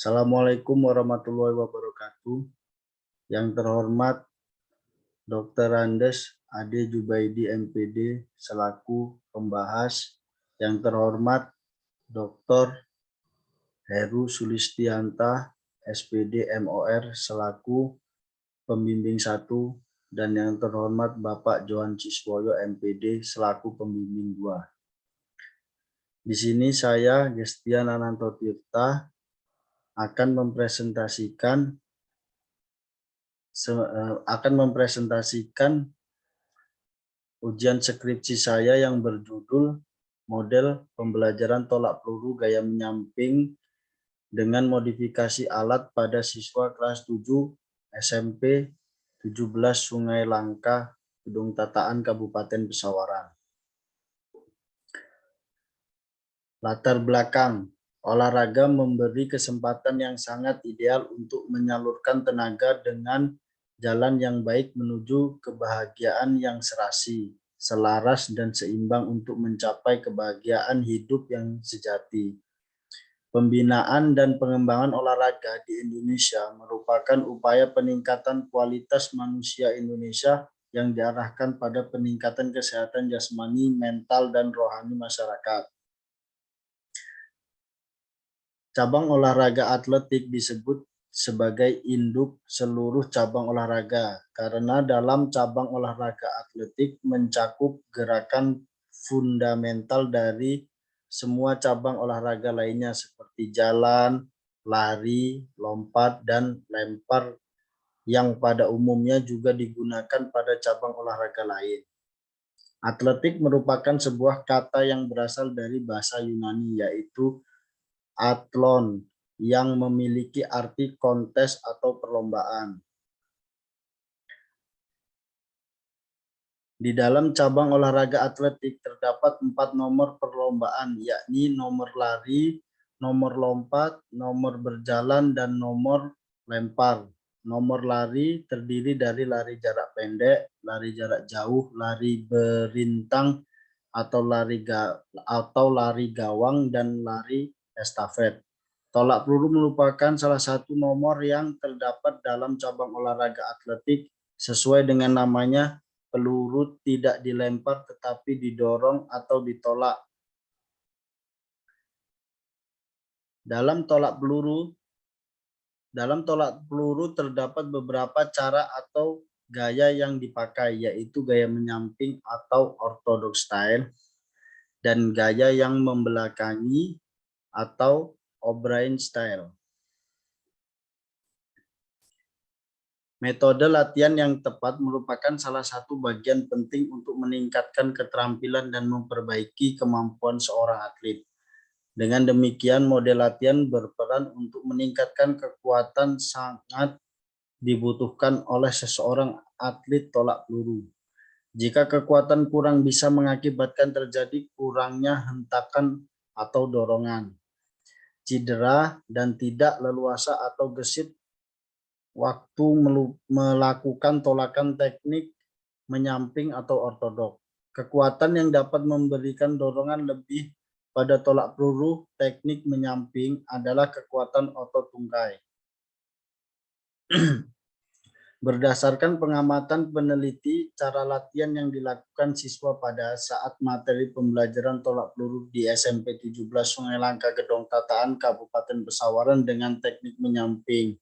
Assalamualaikum warahmatullahi wabarakatuh. Yang terhormat Dr. Andes Ade Jubaidi MPD selaku pembahas. Yang terhormat Dr. Heru Sulistianta SPD MOR selaku pembimbing 1 dan yang terhormat Bapak Johan Ciswoyo MPD selaku pembimbing 2. Di sini saya Gestian Ananto Tirta akan mempresentasikan ujian skripsi saya yang berjudul Model Pembelajaran Tolak Peluru Gaya Menyamping dengan Modifikasi Alat pada Siswa Kelas 7 SMP 17 Sungai Langka, Gedung Tataan, Kabupaten Pesawaran. Latar belakang. Olahraga memberi kesempatan yang sangat ideal untuk menyalurkan tenaga dengan jalan yang baik menuju kebahagiaan yang serasi, selaras, dan seimbang untuk mencapai kebahagiaan hidup yang sejati. Pembinaan dan pengembangan olahraga di Indonesia merupakan upaya peningkatan kualitas manusia Indonesia yang diarahkan pada peningkatan kesehatan jasmani, mental, dan rohani masyarakat. Cabang olahraga atletik disebut sebagai induk seluruh cabang olahraga karena dalam cabang olahraga atletik mencakup gerakan fundamental dari semua cabang olahraga lainnya seperti jalan, lari, lompat, dan lempar yang pada umumnya juga digunakan pada cabang olahraga lain. Atletik merupakan sebuah kata yang berasal dari bahasa Yunani yaitu athlon yang memiliki arti kontes atau perlombaan. Di dalam cabang olahraga atletik terdapat 4 nomor perlombaan, yakni nomor lari, nomor lompat, nomor berjalan, dan nomor lempar. Nomor lari terdiri dari lari jarak pendek, lari jarak jauh, lari berintang atau lari gawang, dan lari estafet. Tolak peluru merupakan salah satu nomor yang terdapat dalam cabang olahraga atletik. Sesuai dengan namanya, peluru tidak dilempar tetapi didorong atau ditolak. Dalam tolak peluru terdapat beberapa cara atau gaya yang dipakai, yaitu gaya menyamping atau orthodox style dan gaya yang membelakangi atau O'Brien style. Metode latihan yang tepat merupakan salah satu bagian penting untuk meningkatkan keterampilan dan memperbaiki kemampuan seorang atlet. Dengan demikian, model latihan berperan untuk meningkatkan kekuatan sangat dibutuhkan oleh seseorang atlet tolak peluru. Jika kekuatan kurang bisa mengakibatkan terjadi kurangnya hentakan atau dorongan, cedera, dan tidak leluasa atau gesit waktu melakukan tolakan teknik menyamping atau ortodok. Kekuatan yang dapat memberikan dorongan lebih pada tolak peluru teknik menyamping adalah kekuatan otot tungkai. Berdasarkan pengamatan peneliti, cara latihan yang dilakukan siswa pada saat materi pembelajaran tolak peluru di SMP 17 Sungai Langka, Gedong Tataan, Kabupaten Pesawaran dengan teknik menyamping.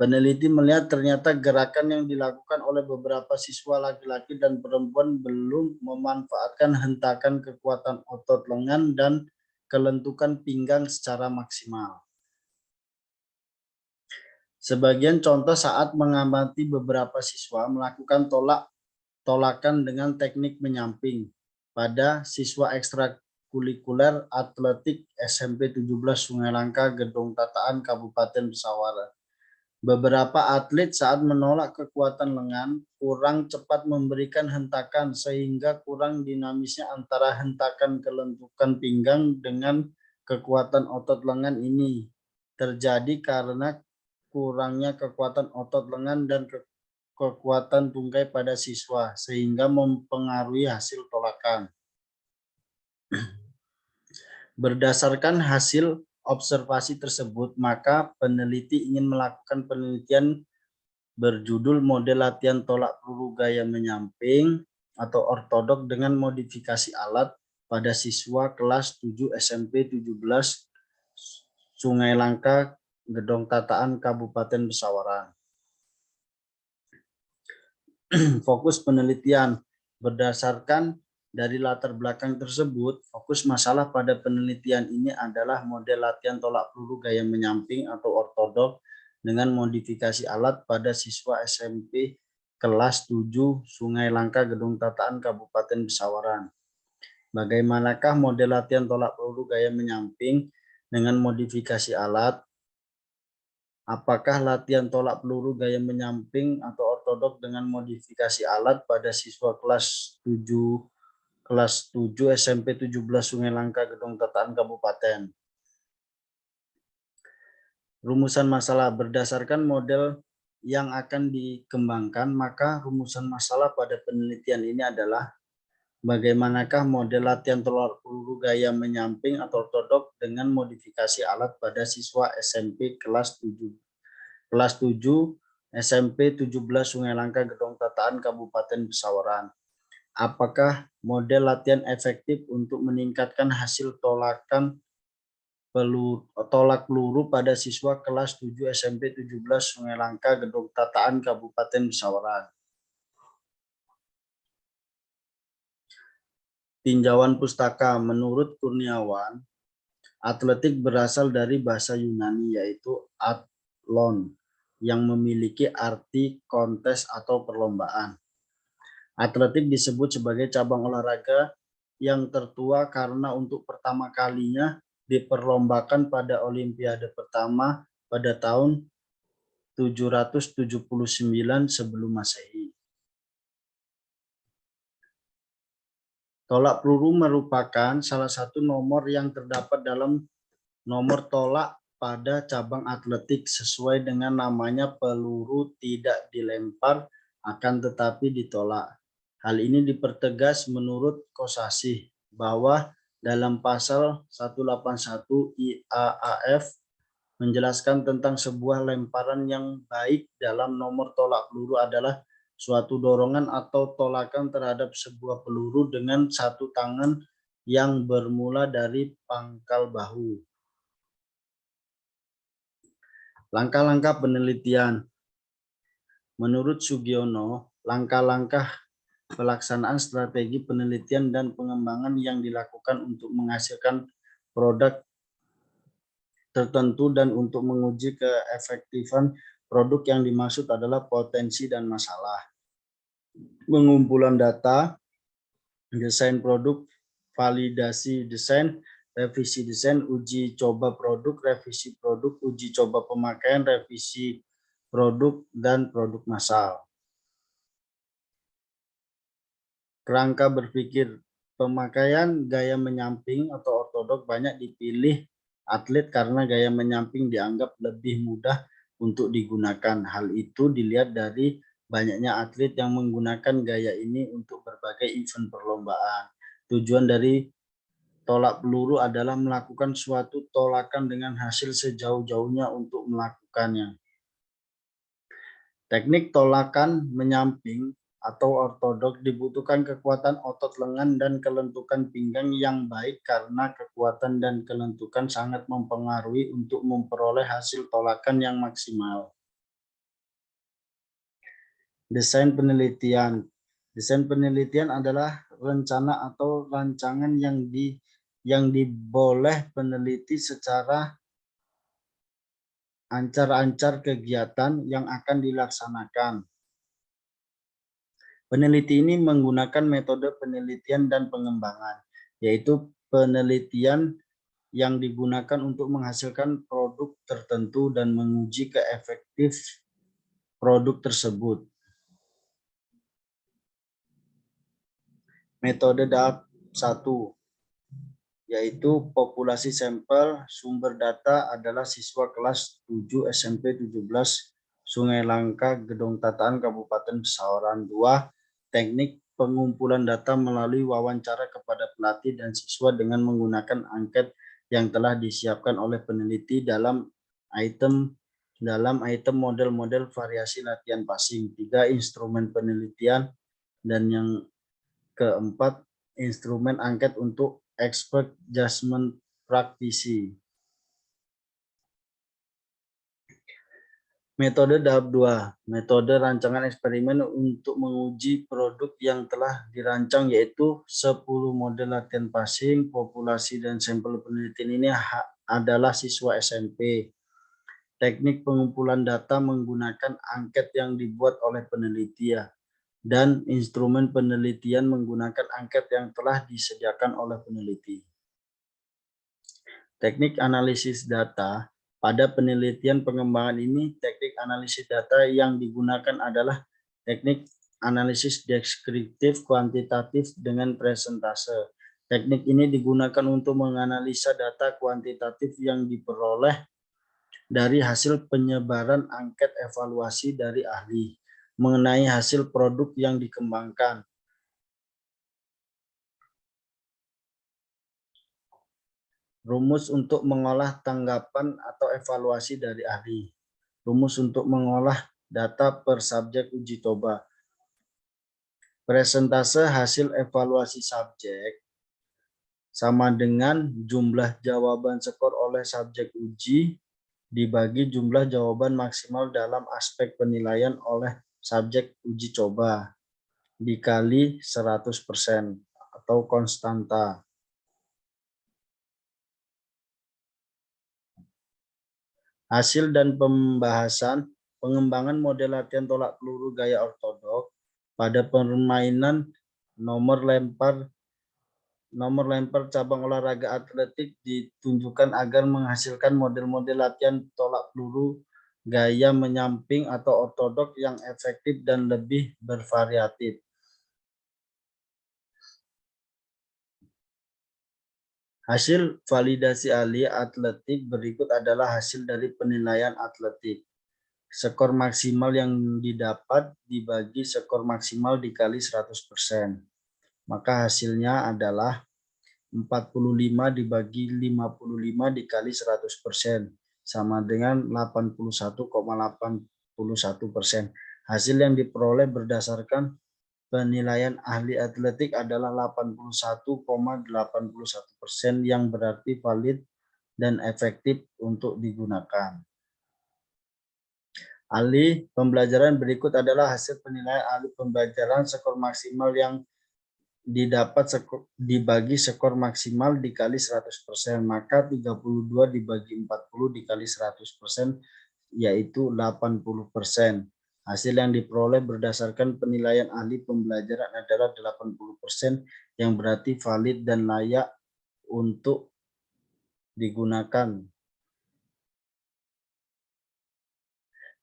Peneliti melihat ternyata gerakan yang dilakukan oleh beberapa siswa laki-laki dan perempuan belum memanfaatkan hentakan kekuatan otot lengan dan kelentukan pinggang secara maksimal. Sebagian contoh saat mengamati beberapa siswa melakukan tolakan dengan teknik menyamping pada siswa ekstrakurikuler atletik SMP 17 Sungai Langka, Gedong Tataan, Kabupaten Pesawaran. Beberapa atlet saat menolak kekuatan lengan kurang cepat memberikan hentakan sehingga kurang dinamisnya antara hentakan kelentukan pinggang dengan kekuatan otot lengan ini terjadi karena kurangnya kekuatan otot lengan dan kekuatan tungkai pada siswa sehingga mempengaruhi hasil tolakan. Berdasarkan hasil observasi tersebut, maka peneliti ingin melakukan penelitian berjudul model latihan tolak peluru gaya menyamping atau ortodok dengan modifikasi alat pada siswa kelas 7 SMP 17 Sungai Langka, Gedong Tataan, Kabupaten Pesawaran. Fokus penelitian berdasarkan dari latar belakang tersebut, fokus masalah pada penelitian ini adalah model latihan tolak peluru gaya menyamping atau ortodok dengan modifikasi alat pada siswa SMP kelas 7 Sungai Langka, Gedong Tataan, Kabupaten Pesawaran. Bagaimanakah model latihan tolak peluru gaya menyamping dengan modifikasi alat? Apakah latihan tolak peluru gaya menyamping atau ortodok dengan modifikasi alat pada siswa kelas 7 SMP 17 Sungai Langka, Gedong Tataan, Kabupaten? Rumusan masalah berdasarkan model yang akan dikembangkan, maka rumusan masalah pada penelitian ini adalah bagaimanakah model latihan tolak peluru gaya menyamping atau ortodok dengan modifikasi alat pada siswa SMP kelas 7 SMP 17 Sungai Langka, Gedong Tataan, Kabupaten Pesawaran. Apakah model latihan efektif untuk meningkatkan hasil tolak peluru pada siswa kelas 7 SMP 17 Sungai Langka, Gedong Tataan, Kabupaten Pesawaran? Tinjauan pustaka. Menurut Kurniawan, atletik berasal dari bahasa Yunani yaitu athlon yang memiliki arti kontes atau perlombaan. Atletik disebut sebagai cabang olahraga yang tertua karena untuk pertama kalinya diperlombakan pada Olimpiade pertama pada tahun 779 sebelum Masehi. Tolak peluru merupakan salah satu nomor yang terdapat dalam nomor tolak pada cabang atletik. Sesuai dengan namanya, peluru tidak dilempar akan tetapi ditolak. Hal ini dipertegas menurut Kosasih bahwa dalam pasal 181 IAAF menjelaskan tentang sebuah lemparan yang baik dalam nomor tolak peluru adalah suatu dorongan atau tolakan terhadap sebuah peluru dengan satu tangan yang bermula dari pangkal bahu. Langkah-langkah penelitian. Menurut Sugiono, langkah-langkah pelaksanaan strategi penelitian dan pengembangan yang dilakukan untuk menghasilkan produk tertentu dan untuk menguji keefektifan produk yang dimaksud adalah potensi dan masalah. Pengumpulan data, desain produk, validasi desain, revisi desain, uji coba produk, revisi produk, uji coba pemakaian, revisi produk, dan produk massal. Kerangka berpikir. Pemakaian gaya menyamping atau ortodok banyak dipilih atlet karena gaya menyamping dianggap lebih mudah untuk digunakan. Hal itu dilihat dari banyaknya atlet yang menggunakan gaya ini untuk berbagai event perlombaan. Tujuan dari tolak peluru adalah melakukan suatu tolakan dengan hasil sejauh-jauhnya untuk melakukannya. Teknik tolakan menyamping atau ortodok dibutuhkan kekuatan otot lengan dan kelentukan pinggang yang baik karena kekuatan dan kelentukan sangat mempengaruhi untuk memperoleh hasil tolakan yang maksimal. Desain penelitian. Desain penelitian adalah rencana atau rancangan yang diboleh peneliti secara ancar-ancar kegiatan yang akan dilaksanakan. Peneliti ini menggunakan metode penelitian dan pengembangan, yaitu penelitian yang digunakan untuk menghasilkan produk tertentu dan menguji keefektif produk tersebut. Metode tahap 1, yaitu populasi sampel. Sumber data adalah siswa kelas 7 SMP 17 Sungai Langka, Gedong Tataan, Kabupaten Pesawaran. 2. Teknik pengumpulan data melalui wawancara kepada pelatih dan siswa dengan menggunakan angket yang telah disiapkan oleh peneliti dalam item model-model variasi latihan passing. 3. Instrumen penelitian. Dan yang keempat, instrumen angket untuk expert judgment praktisi. Metode tahap 2, metode rancangan eksperimen untuk menguji produk yang telah dirancang, yaitu 10 model latihan passing. Populasi dan sampel penelitian ini adalah siswa SMP. Teknik pengumpulan data menggunakan angket yang dibuat oleh peneliti, dan instrumen penelitian menggunakan angket yang telah disediakan oleh peneliti. Teknik analisis data. Pada penelitian pengembangan ini, teknik analisis data yang digunakan adalah teknik analisis deskriptif kuantitatif dengan presentase. Teknik ini digunakan untuk menganalisa data kuantitatif yang diperoleh dari hasil penyebaran angket evaluasi dari ahli mengenai hasil produk yang dikembangkan. Rumus untuk mengolah tanggapan atau evaluasi dari ahli. Rumus untuk mengolah data per subjek uji coba. Presentase hasil evaluasi subjek sama dengan jumlah jawaban skor oleh subjek uji dibagi jumlah jawaban maksimal dalam aspek penilaian oleh subjek uji coba dikali 100% atau konstanta. Hasil dan pembahasan pengembangan model latihan tolak peluru gaya ortodok pada permainan nomor lempar cabang olahraga atletik ditunjukkan agar menghasilkan model-model latihan tolak peluru gaya menyamping atau ortodok yang efektif dan lebih bervariatif. Hasil validasi ahli atletik berikut adalah hasil dari penilaian atletik. Skor maksimal yang didapat dibagi skor maksimal dikali 100%. Maka hasilnya adalah 45 dibagi 55 dikali 100%. Sama dengan 81,81%. Hasil yang diperoleh berdasarkan penilaian ahli atletik adalah 81,81% yang berarti valid dan efektif untuk digunakan. Ahli pembelajaran berikut adalah hasil penilaian ahli pembelajaran skor maksimal yang didapat dibagi skor maksimal dikali 100%. Maka 32 dibagi 40 dikali 100% yaitu 80%. Hasil yang diperoleh berdasarkan penilaian ahli pembelajaran adalah 80% yang berarti valid dan layak untuk digunakan.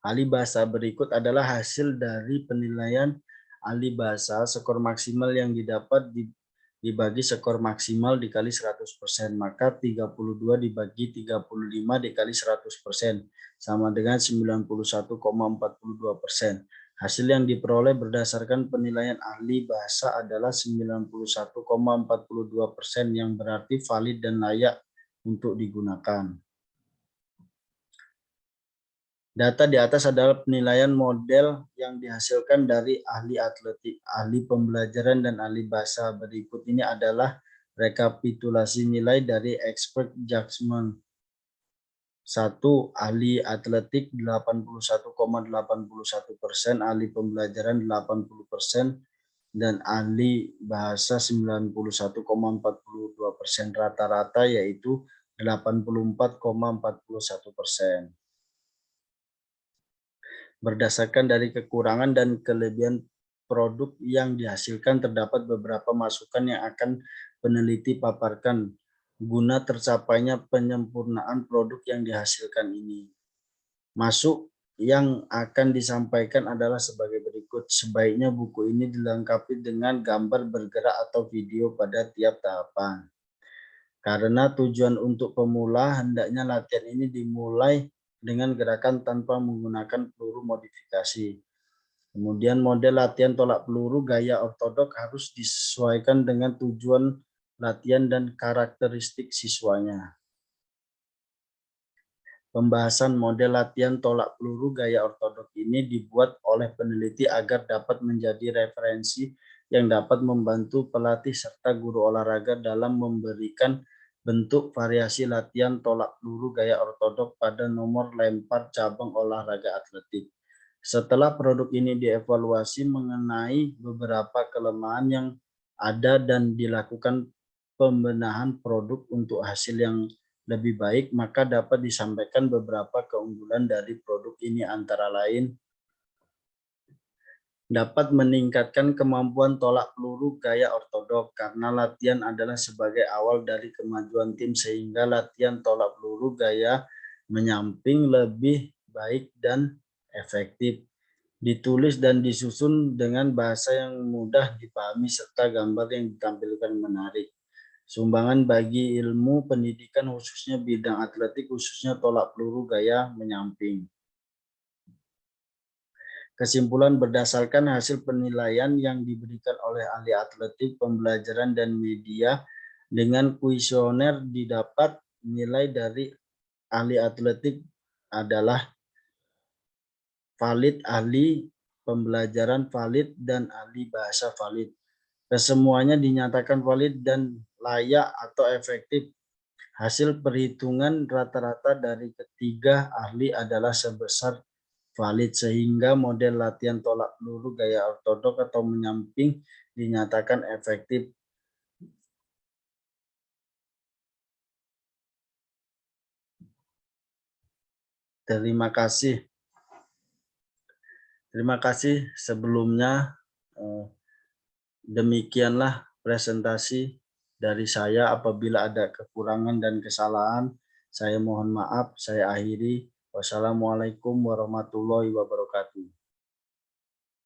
Ahli bahasa berikut adalah hasil dari penilaian ahli bahasa. Skor maksimal yang didapat dibagi skor maksimal dikali 100%. Maka 32 dibagi 35 dikali 100%. Sama dengan 91,42%. Hasil yang diperoleh berdasarkan penilaian ahli bahasa adalah 91,42% yang berarti valid dan layak untuk digunakan. Data di atas adalah penilaian model yang dihasilkan dari ahli atletik, ahli pembelajaran, dan ahli bahasa. Berikut ini adalah rekapitulasi nilai dari expert judgment. 1. Ahli atletik 81,81%, ahli pembelajaran 80%, dan ahli bahasa 91,42%. Rata-rata yaitu 84,41%. Berdasarkan dari kekurangan dan kelebihan produk yang dihasilkan, terdapat beberapa masukan yang akan peneliti paparkan guna tercapainya penyempurnaan produk yang dihasilkan ini. Masuk yang akan disampaikan adalah sebagai berikut. Sebaiknya buku ini dilengkapi dengan gambar bergerak atau video pada tiap tahapan. Karena tujuan untuk pemula, hendaknya latihan ini dimulai dengan gerakan tanpa menggunakan peluru modifikasi. Kemudian model latihan tolak peluru gaya ortodok harus disesuaikan dengan tujuan latihan dan karakteristik siswanya. Pembahasan model latihan tolak peluru gaya ortodok ini dibuat oleh peneliti agar dapat menjadi referensi yang dapat membantu pelatih serta guru olahraga dalam memberikan bentuk variasi latihan tolak peluru gaya ortodok pada nomor lempar cabang olahraga atletik. Setelah produk ini dievaluasi mengenai beberapa kelemahan yang ada dan dilakukan pembenahan produk untuk hasil yang lebih baik, maka dapat disampaikan beberapa keunggulan dari produk ini antara lain dapat meningkatkan kemampuan tolak peluru gaya ortodok karena latihan adalah sebagai awal dari kemajuan tim sehingga latihan tolak peluru gaya menyamping lebih baik dan efektif. Ditulis dan disusun dengan bahasa yang mudah dipahami serta gambar yang ditampilkan menarik. Sumbangan bagi ilmu pendidikan khususnya bidang atletik khususnya tolak peluru gaya menyamping. Kesimpulan berdasarkan hasil penilaian yang diberikan oleh ahli atletik, pembelajaran, dan media dengan kuesioner didapat nilai dari ahli atletik adalah valid, ahli pembelajaran valid, dan ahli bahasa valid. Kesemuanya dinyatakan valid dan layak atau efektif. Hasil perhitungan rata-rata dari ketiga ahli adalah sebesar valid sehingga model latihan tolak peluru gaya ortodok atau menyamping dinyatakan efektif. Terima kasih. Terima kasih sebelumnya. Demikianlah presentasi dari saya. Apabila ada kekurangan dan kesalahan, saya mohon maaf. Saya akhiri. Wassalamualaikum warahmatullahi wabarakatuh.